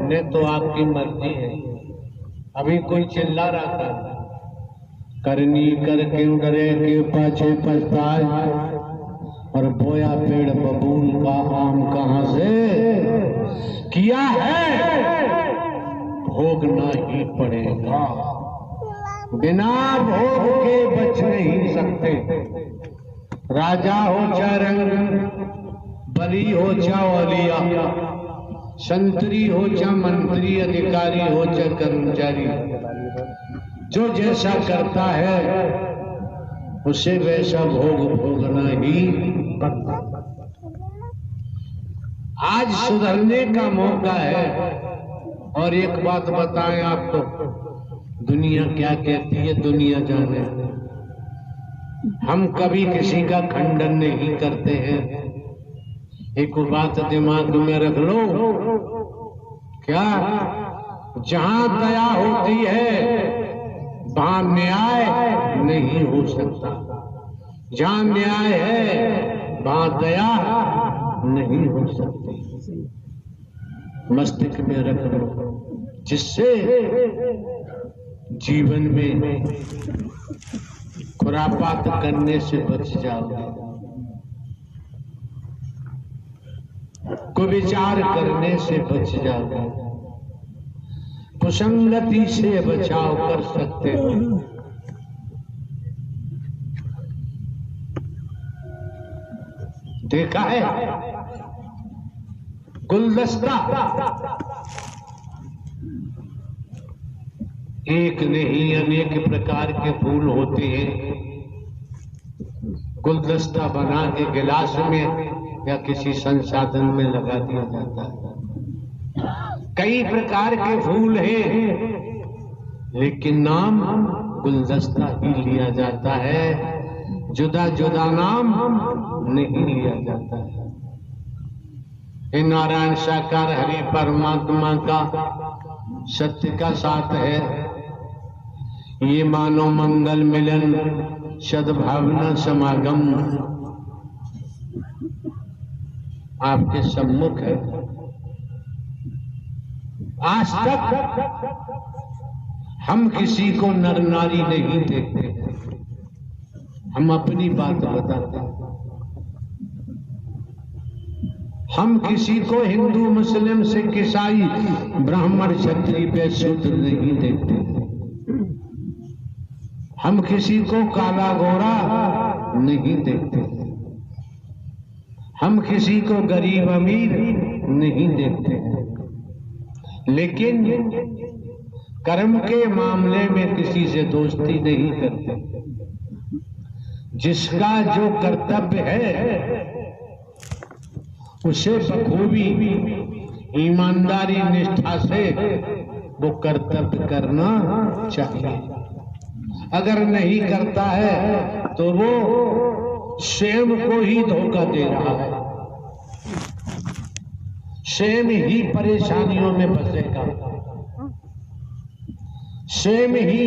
बनने तो आपकी मर्जी है। अभी कोई चिल्ला रहा था, करनी कर क्यों डरे के पाछे पछताए, और बोया पेड़ बबूल का आम कहां से, किया है भोगना ही पड़ेगा, बिना भोग के बच नहीं सकते। राजा हो चाहे रंग, बली हो चाहे औलिया, संतरी हो चाहे मंत्री, अधिकारी हो चाहे कर्मचारी, जो जैसा करता है उसे वैसा भोग भोगना ही पड़ता। आज सुधरने का मौका है। और एक बात बताएं आपको, दुनिया क्या कहती है दुनिया जाने। हम कभी किसी का खंडन नहीं करते हैं। एक बात दिमाग में रख लो, क्या जहां दया होती है वहां न्याय नहीं हो सकता, जहां न्याय है वहां दया नहीं हो सकती। मस्तिष्क में रख लो, जिससे जीवन में खुरापात करने से बच जाओगे, कुविचार करने से बच जाओगे, कुसंगति से बचाव कर सकते हो। देखा है गुलदस्ता एक नहीं अनेक प्रकार के फूल होते हैं। गुलदस्ता बना के गिलास में या किसी संसाधन में लगा दिया जाता है। कई प्रकार के फूल हैं, लेकिन नाम गुलदस्ता ही लिया जाता है, जुदा जुदा नाम नहीं लिया जाता है। ये नारायण साकार हरि परमात्मा का सत्य का साथ है। ये मानो मंगल मिलन सद्भावना समागम आपके सम्मुख है। आज तक हम किसी को नर नारी नहीं देखते, हम अपनी बात बताते हैं। हम किसी को हिंदू मुस्लिम सिख ईसाई ब्राह्मण क्षत्रिय वैश्य शूद्र नहीं देखते। हम किसी को काला गोरा नहीं देखते। हम किसी को गरीब अमीर नहीं देखते। लेकिन कर्म के मामले में किसी से दोस्ती नहीं करते। जिसका जो कर्तव्य है उसे बखूबी ईमानदारी निष्ठा से वो कर्तव्य करना चाहिए। अगर नहीं करता है तो वो स्वयं को ही धोखा दे रहा है, स्वयं ही परेशानियों में फंसेगा, स्वयं ही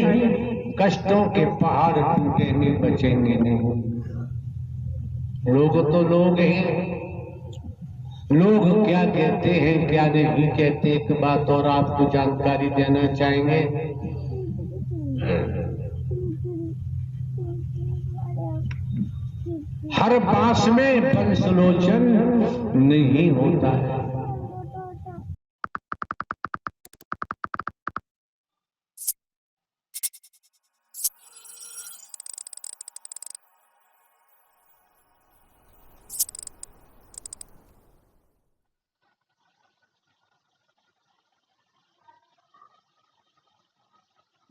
कष्टों के पहाड़ टूटेंगे, बचेंगे नहीं। लोग तो लोग हैं, लोग क्या कहते हैं क्या नहीं कहते। एक बात और आपको जानकारी देना चाहेंगे, हर बांस में बंसलोचन नहीं होता है।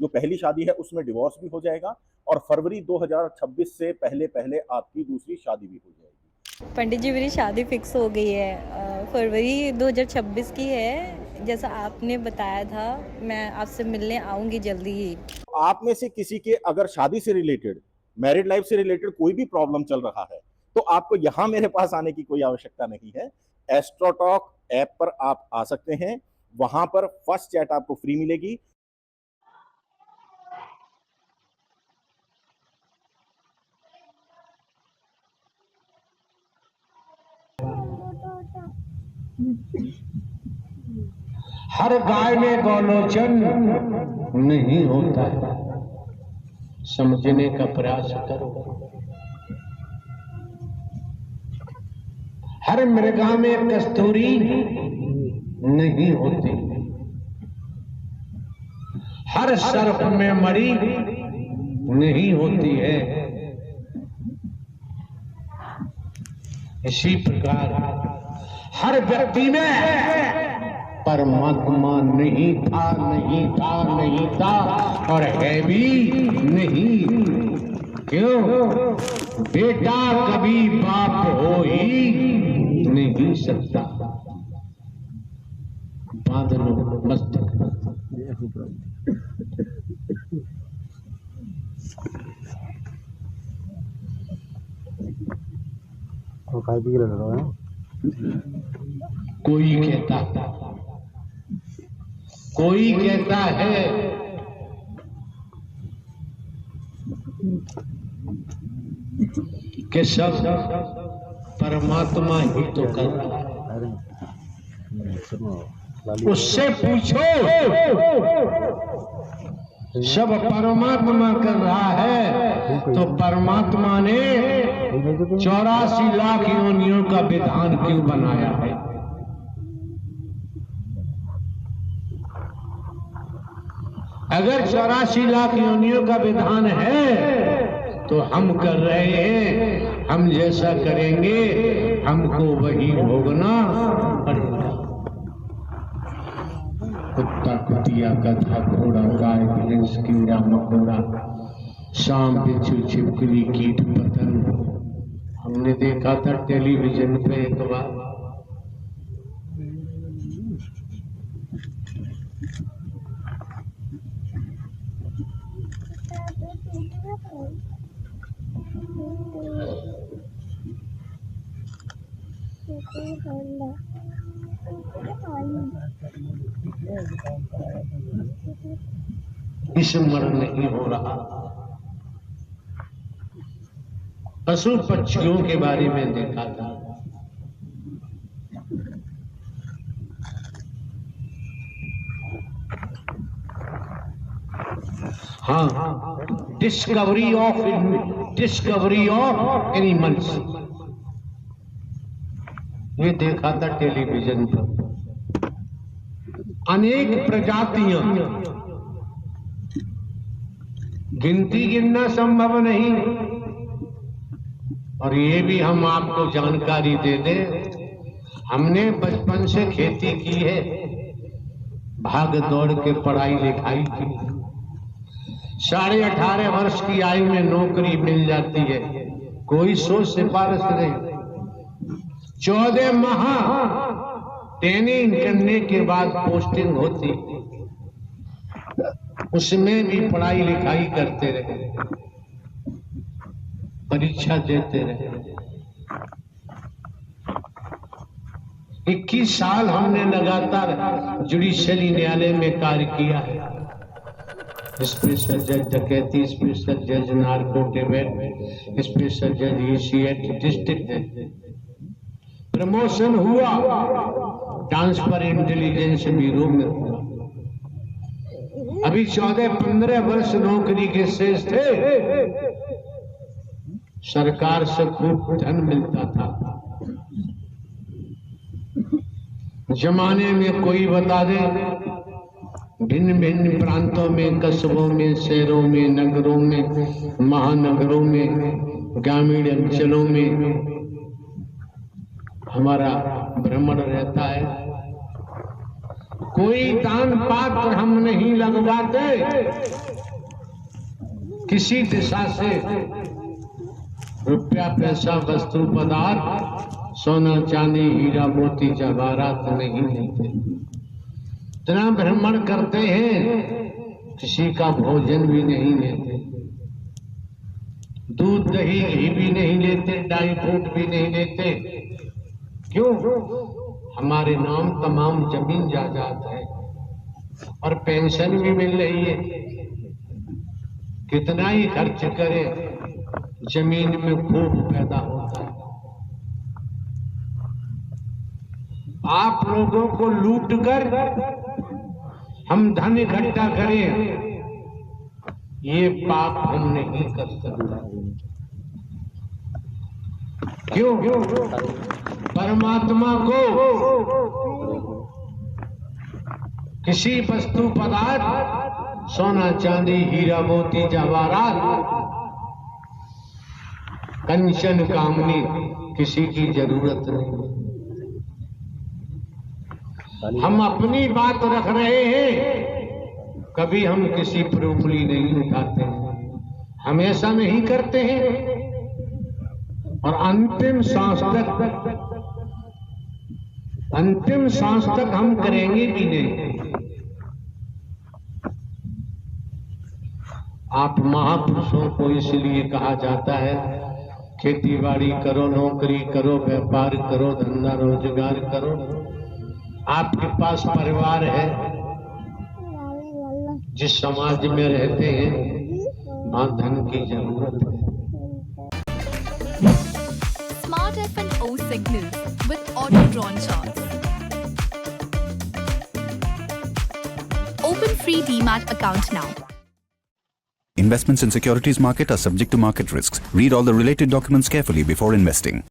जो पहली शादी है उसमें डिवोर्स भी हो जाएगा और फरवरी 2026 से पहले पहले आपकी दूसरी शादी भी हो जाएगी। पंडित जी मेरी शादी फिक्स हो गई है, फरवरी 2026 की है। जैसा आपने बताया था, मैं आपसे मिलने आऊँगी जल्दी ही। आप में से किसी के अगर शादी से रिलेटेड, मैरिड लाइफ से रिलेटेड कोई भी प्रॉब्लम चल रहा है तो आपको यहाँ मेरे पास आने की कोई आवश्यकता नहीं है। एस्ट्रोटॉक ऐप पर आप आ सकते हैं, वहां पर फर्स्ट चैट आपको फ्री मिलेगी। हर गाय में गोलोचन नहीं होता है, समझने का प्रयास करो। हर मृगा में कस्तूरी नहीं होती, हर सर्प में मणि नहीं होती है। इसी प्रकार हर व्यक्ति में परमात्मा नहीं था, नहीं था, नहीं था और है भी नहीं। क्यों? बेटा कभी बाप हो ही नहीं सकता। बांध लो मस्तक। कोई कहता है कि सब परमात्मा ही तो कर रहा है। उससे पूछो, सब परमात्मा कर रहा है तो परमात्मा ने 84 लाख योनियों का विधान क्यों बनाया है? अगर 84 लाख योनियों का विधान है तो हम कर रहे हैं, हम जैसा करेंगे हमको वही भोगना पड़ेगा। कुत्ता कुतिया गधा घोड़ा गाय भैंस कीड़ा मकोड़ा सांप बिच्छू छिपकली कीट पतंग, हमने देखा था टेलीविजन पे एक बार। स्मरण नहीं हो रहा। पशु पक्षियों के बारे में देखा था, हाँ, डिस्कवरी ऑफ एनिमल्स, ये देखा था टेलीविजन पर। अनेक प्रजातियां, गिनती गिनना संभव नहीं। और ये भी हम आपको जानकारी दे दें, हमने बचपन से खेती की है, भाग दौड़ के पढ़ाई लिखाई की। 18.5 वर्ष की आयु में नौकरी मिल जाती है, कोई सोच सिफारिश नहीं। 14 माह ट्रेनिंग करने के बाद पोस्टिंग होती, उसमें भी पढ़ाई लिखाई करते रहे, परीक्षा देते रहे। 21 साल हमने लगातार जुडिशियली न्यायालय में कार्य किया है। स्पेशल जज डकैती, स्पेशल जज नार्कोटिक, स्पेशल जज ईसीएट, डिस्ट्रिक्ट जज। प्रमोशन हुआ, ट्रांसफर इंटेलिजेंस ब्यूरो में हुआ। अभी 14-15 वर्ष नौकरी के शेष थे, सरकार से खूब धन मिलता था। जमाने में कोई बता दे, भिन्न भिन्न प्रांतों में, कस्बों में, शहरों में, नगरों में, महानगरों में, ग्रामीण अंचलों में हमारा भ्रमण रहता है। कोई दान पात्र हम नहीं लगवाते, किसी दिशा से रुपया पैसा वस्तु पदार्थ सोना चांदी हीरा मोती जवाहरात नहीं लेते। इतना भ्रमण करते हैं, किसी का भोजन भी नहीं लेते, दूध दही घी भी नहीं लेते, ड्राई फ्रूट भी नहीं लेते। क्यों? हमारे नाम तमाम जमीन जायदाद है और पेंशन भी मिल रही है। कितना ही खर्च करे, जमीन में खूब पैदा होता है। आप लोगों को लूट कर हम धन इकट्ठा करें, ये पाप हम नहीं कर सकते। क्यों? परमात्मा को किसी वस्तु पदार्थ, सोना चांदी हीरा मोती जवाहरात, कंचन कामनी, किसी की जरूरत नहीं। हम अपनी बात रख रहे हैं, कभी हम किसी पर उंगली नहीं उठाते हैं, हमेशा नहीं करते हैं, और अंतिम सांस तक हम करेंगे भी नहीं। आप महापुरुषों को इसलिए कहा जाता है, खेती बाड़ी करो, नौकरी करो, व्यापार करो, धंधा रोजगार करो। आपके पास परिवार है, जिस समाज में रहते हैं वहां धन की जरूरत है। Smart F&O signals with auto drawn charts. Open free DMAT account now. Investments in securities market are subject to market risks. Read all the related documents carefully before investing.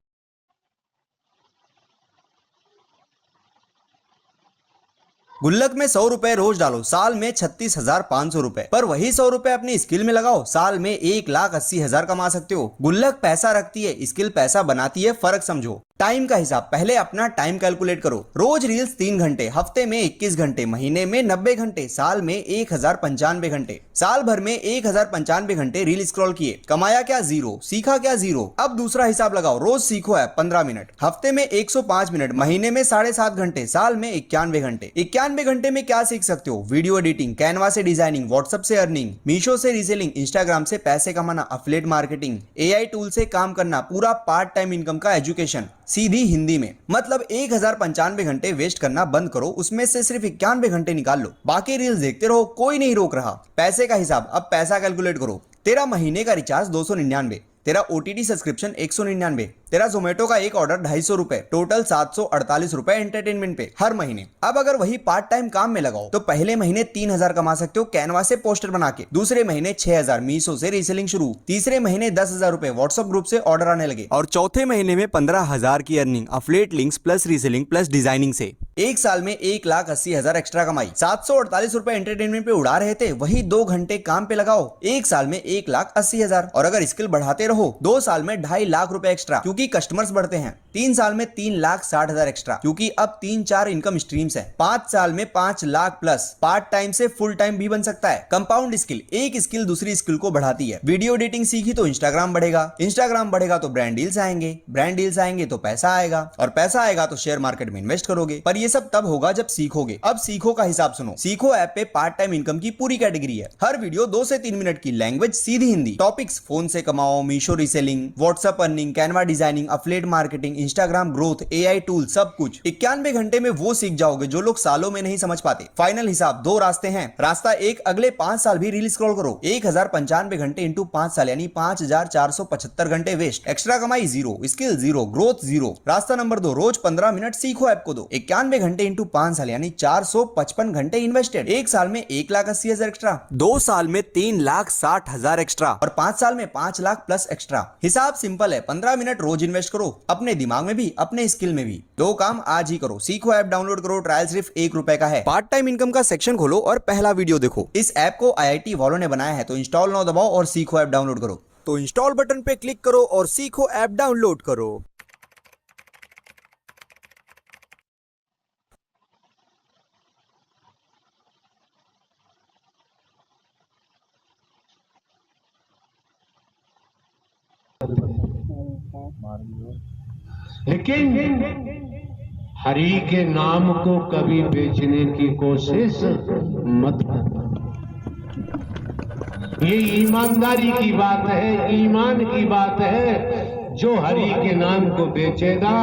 गुल्लक में 100 रुपए रोज डालो, साल में 36,500 रुपए। पर वही 100 रुपए अपनी स्किल में लगाओ, साल में 1,80,000 कमा सकते हो। गुल्लक पैसा रखती है, स्किल पैसा बनाती है, फर्क समझो। टाइम का हिसाब, पहले अपना टाइम कैलकुलेट करो। रोज रील्स 3 घंटे, हफ्ते में 21 घंटे, महीने में 90 घंटे, साल में 1095 घंटे। साल भर में 1095 घंटे रील स्क्रॉल किए, कमाया क्या? 0। सीखा क्या? 0। अब दूसरा हिसाब लगाओ, रोज सीखो ऐप 15 मिनट, हफ्ते में 105 मिनट, महीने में 7.5 घंटे, साल में 91 घंटे। 91 घंटे में क्या सीख सकते हो? वीडियो एडिटिंग, कैनवा से डिजाइनिंग, व्हाट्सएप से अर्निंग, मीशो से रीसेलिंग, इंस्टाग्राम से पैसे कमाना, अफिलिएट मार्केटिंग, एआई टूल से काम करना, पूरा पार्ट टाइम इनकम का एजुकेशन सीधी हिंदी में। मतलब 1095 घंटे वेस्ट करना बंद करो, उसमें से सिर्फ 91 घंटे निकाल लो, बाकी रील्स देखते रहो, कोई नहीं रोक रहा। पैसे का हिसाब, अब पैसा कैलकुलेट करो। तेरा महीने का रिचार्ज 299, तेरा ओटीटी सब्सक्रिप्शन 199, तेरा जोमेटो का एक ऑर्डर 250 रुपए, टोटल 748 रुपए एंटरटेनमेंट पे हर महीने। अब अगर वही पार्ट टाइम काम में लगाओ तो पहले महीने 3000 कमा सकते हो कैनवा से पोस्टर बना के, दूसरे महीने 6000 मीशो से रीसेलिंग शुरू, तीसरे महीने 10,000 रुपए व्हाट्सएप ग्रुप से ऑर्डर आने लगे, और चौथे महीने में 15,000 की earning affiliate links plus reselling plus designing से। एक साल में 1,80,000 एक्स्ट्रा कमाई। 748 रुपए एंटरटेनमेंट पे उड़ा रहे थे, वही 2 घंटे काम पे लगाओ, एक साल में 1,80,000। और अगर स्किल बढ़ाते रहो, 2 साल में 2.5 लाख रुपए एक्स्ट्रा, क्योंकि कस्टमर्स बढ़ते हैं। 3 साल में 3,60,000 एक्स्ट्रा, क्योंकि अब 3-4 इनकम स्ट्रीम्स हैं। 5 साल में 5 लाख प्लस, पार्ट टाइम से फुल टाइम भी बन सकता है। कंपाउंड स्किल, एक स्किल दूसरी स्किल को बढ़ाती है। वीडियो एडिटिंग सीखी तो इंस्टाग्राम बढ़ेगा, इंस्टाग्राम बढ़ेगा तो ब्रांड डील्स आएंगे, ब्रांड डील्स आएंगे तो पैसा आएगा, और पैसा आएगा तो शेयर मार्केट में इन्वेस्ट करोगे। पर ये सब तब होगा जब सीखोगे। अब सीखो का हिसाब सुनो। सीखो ऐप पे पार्ट टाइम इनकम की पूरी कैटेगरी है। हर वीडियो 2 से 3 मिनट की, लैंग्वेज सीधी हिंदी, टॉपिक्स फोन से कमाओ, Meesho reselling, WhatsApp earning, Canva designing, affiliate marketing, Instagram growth, AI tool, सब कुछ 91 घंटे में वो सीख जाओगे जो लोग सालों में नहीं समझ पाते। फाइनल हिसाब, 2 रास्ते हैं। रास्ता 1, अगले 5 साल भी रील स्क्रॉल करो, 1095 घंटे इंटू 5 साल यानी 5,475 घंटे वेस्ट, एक्स्ट्रा कमाई 0, स्किल 0, ग्रोथ 0। रास्ता नंबर 2, रोज 15 मिनट सीखो ऐप को दो, 91 घंटे इंटू 5 साल यानी 455 घंटे इन्वेस्टेड, एक साल में 1,80,000 एक्स्ट्रा, 2 साल में 3,60,000 एक्स्ट्रा, और 5 साल में 5 लाख प्लस एक्स्ट्रा। हिसाब सिंपल है, 15 मिनट रोज इन्वेस्ट करो, अपने दिमाग में भी अपने स्किल में भी। 2 काम आज ही करो, सीखो ऐप डाउनलोड करो, ट्रायल सिर्फ 1 रुपए का है। पार्ट टाइम इनकम का सेक्शन खोलो और पहला वीडियो देखो। इस ऐप को IIT वालों ने बनाया है, तो इंस्टॉल नाउ दबाओ और सीखो ऐप डाउनलोड करो। तो इंस्टॉल बटन पे क्लिक करो और सीखो ऐप डाउनलोड करो। लेकिन हरि के नाम को कभी बेचने की कोशिश मत करना। ये ईमानदारी की बात है, ईमान की बात है। जो हरि के नाम को बेचेगा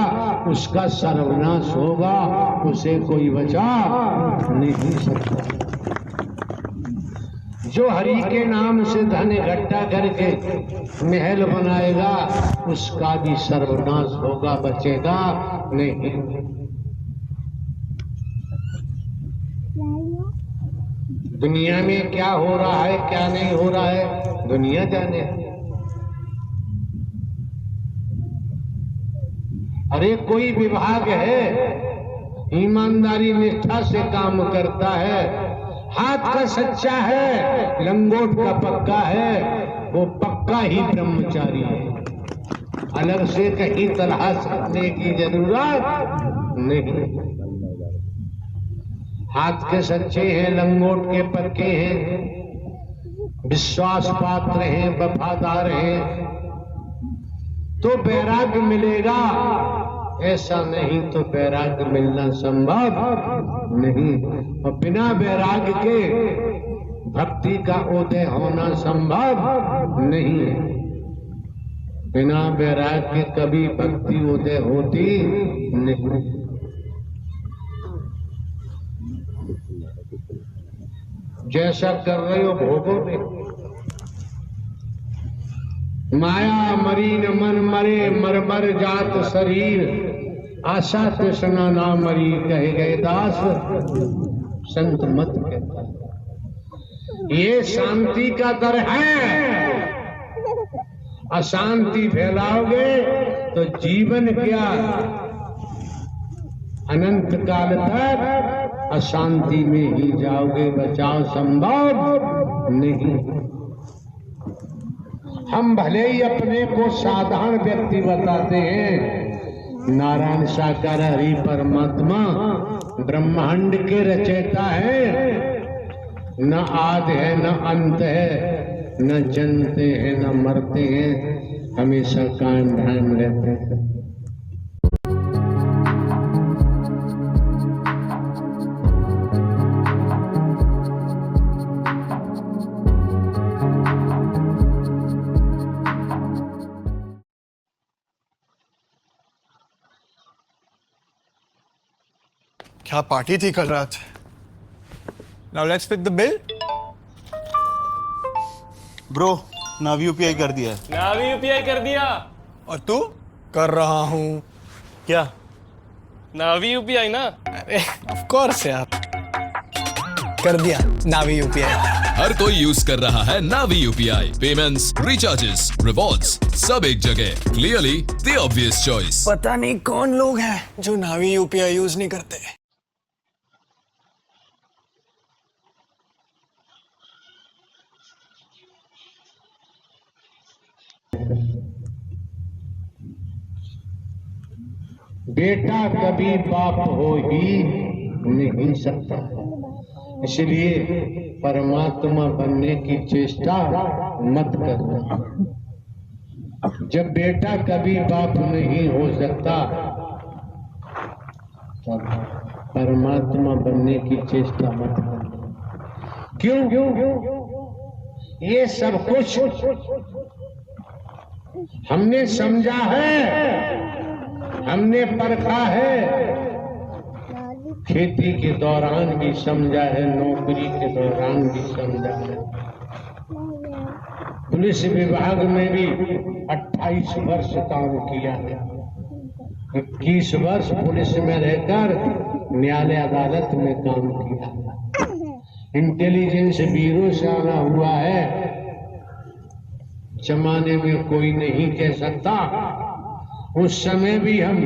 उसका सर्वनाश होगा, उसे कोई बचा नहीं सकता। जो हरि के नाम से धन इकट्ठा करके महल बनाएगा उसका भी सर्वनाश होगा, बचेगा नहीं। दुनिया में क्या हो रहा है क्या नहीं हो रहा है दुनिया जाने। अरे कोई विभाग है ईमानदारी निष्ठा से काम करता है, हाथ का सच्चा है, लंगोट का पक्का है, वो पक्का ही ब्रह्मचारी है। अलग से कहीं तलाश करने की जरूरत नहीं। हाथ के सच्चे हैं, लंगोट के पक्के हैं, विश्वास पात्र हैं, वफादार हैं, तो वैराग्य मिलेगा। ऐसा नहीं तो वैराग्य मिलना संभव नहीं, और बिना वैराग्य के भक्ति का उदय होना संभव नहीं है। बिना वैराग्य के कभी भक्ति उदय होती नहीं। जैसा कर रहे हो भोगोगे। माया मरी न मन मरे, मर मर जात शरीर, आशा तृष्णा ना मरी, कहे गए दास संत मत कहता। ये शांति का दर है। अशांति फैलाओगे तो जीवन क्या अनंत काल तक अशांति में ही जाओगे। बचाव संभव नहीं। हम भले ही अपने को साधारण व्यक्ति बताते हैं, नारायण साकार हरि परमात्मा ब्रह्मांड के रचयिता है। न आदि है न अंत है, न जन्मते हैं न मरते हैं, हमेशा कायम ध्यान रहते हैं। क्या पार्टी थी कल रात। Now let's pick the bill. Bro now UPI कर दिया है। नावी यूपीआई कर दिया। और तू? कर रहा हूँ। क्या? नावी यूपीआई ना। अरे ऑफ कोर्स यार, कर दिया नावी यूपीआई। हर कोई यूज कर रहा है नावी यूपीआई। पेमेंट्स, रिचार्जेस, रिवॉर्ड्स, सब एक जगह। Clearly the obvious choice. पता नहीं कौन लोग हैं जो नावी यूपीआई यूज नहीं करते। बेटा कभी बाप हो ही नहीं सकता, इसलिए परमात्मा बनने की चेष्टा मत करना। जब बेटा कभी बाप नहीं हो सकता, तब परमात्मा बनने की चेष्टा मत करना। क्यों? ये सब कुछ हमने समझा है, हमने परखा है। खेती के दौरान भी समझा है, नौकरी के दौरान भी समझा है। पुलिस विभाग में भी 28 वर्ष काम किया है। 21 वर्ष पुलिस में रहकर न्यायालय अदालत में काम किया। इंटेलिजेंस ब्यूरो से आना हुआ है। जमाने में कोई नहीं कह सकता, उस समय भी हम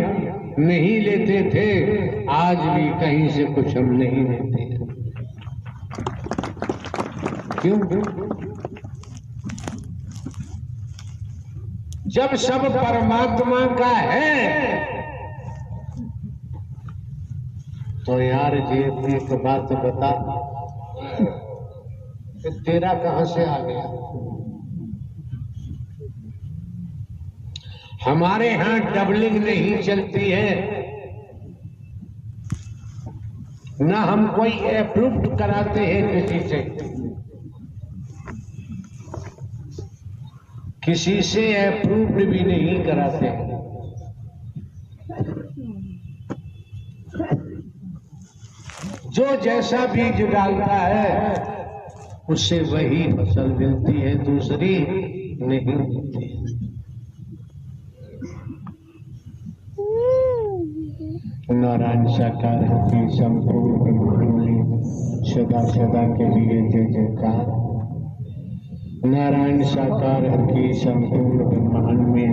नहीं लेते थे, आज भी कहीं से कुछ हम नहीं लेते। क्यों? जब सब परमात्मा का है तो यार जी एक बात बता, तेरा कहां से आ गया? हमारे यहां डबलिंग नहीं चलती है, ना हम कोई अप्रूव्ड कराते हैं किसी से अप्रूव्ड भी नहीं कराते हैं। जो जैसा बीज डालता है उससे वही फसल मिलती है, दूसरी नहीं मिलती। नारायण साकार की संपूर्ण ब्रह्मांड में सदा सदा के लिए जय जयकार। नारायण साकार हर की संपूर्ण ब्रह्मांड में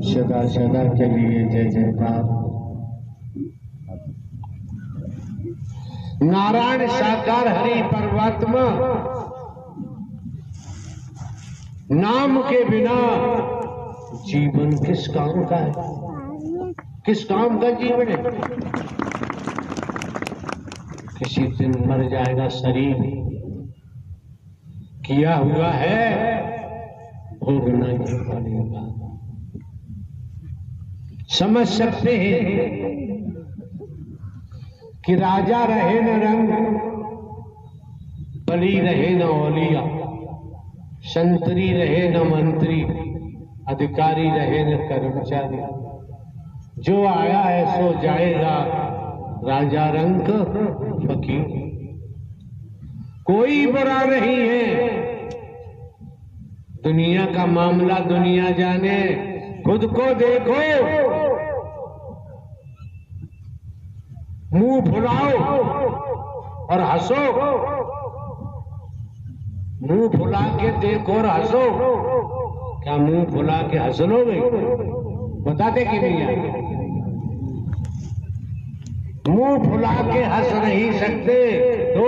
सदा सदा के लिए जय जयकार। नारायण साकार हरि परमात्मा नाम के बिना जीवन किस काम का है? किस काम का जीवन है? किसी दिन मर जाएगा शरीर, किया हुआ है भोगना ही पड़ेगा। समझ सकते हैं कि राजा रहे न रंग, बली रहे न औलिया, संतरी रहे न मंत्री, अधिकारी रहे न कर्मचारी, जो आया है सो जाएगा, राजा रंग फकीर। कोई बुरा नहीं है, दुनिया का मामला दुनिया जाने, खुद को देखो, मुंह फुलाओ और हंसो। मुंह फुला के देखो और हंसो। क्या मुंह फुला के हंस लोगे? बताते कि नहीं आए? मुंह फुला के हंस नहीं सकते तो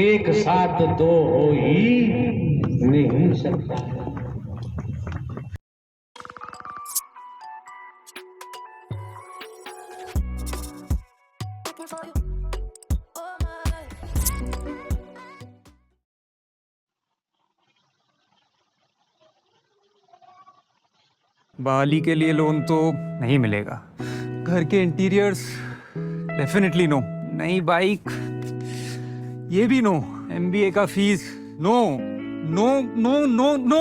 एक साथ दो हो ही नहीं सकता। बाली के लिए लोन तो नहीं मिलेगा, घर के इंटीरियर्स डेफिनेटली नो, नई बाइक ये भी नो, एमबीए का fees no no no no no.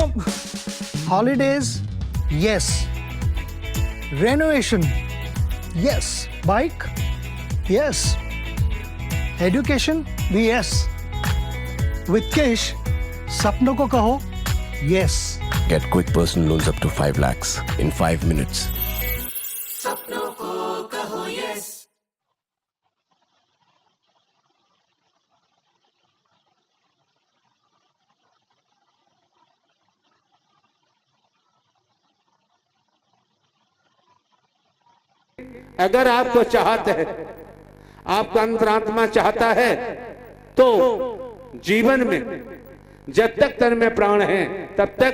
Holidays yes, renovation yes, bike yes, education भी यस, विद कैश सपनों को कहो yes. Get quick personal loans up to 5 lakhs in 5 minutes. अगर आपको चाहते हैं, आपका अंतरात्मा चाहता है, तो जीवन में जब तक तन में प्राण है तब तक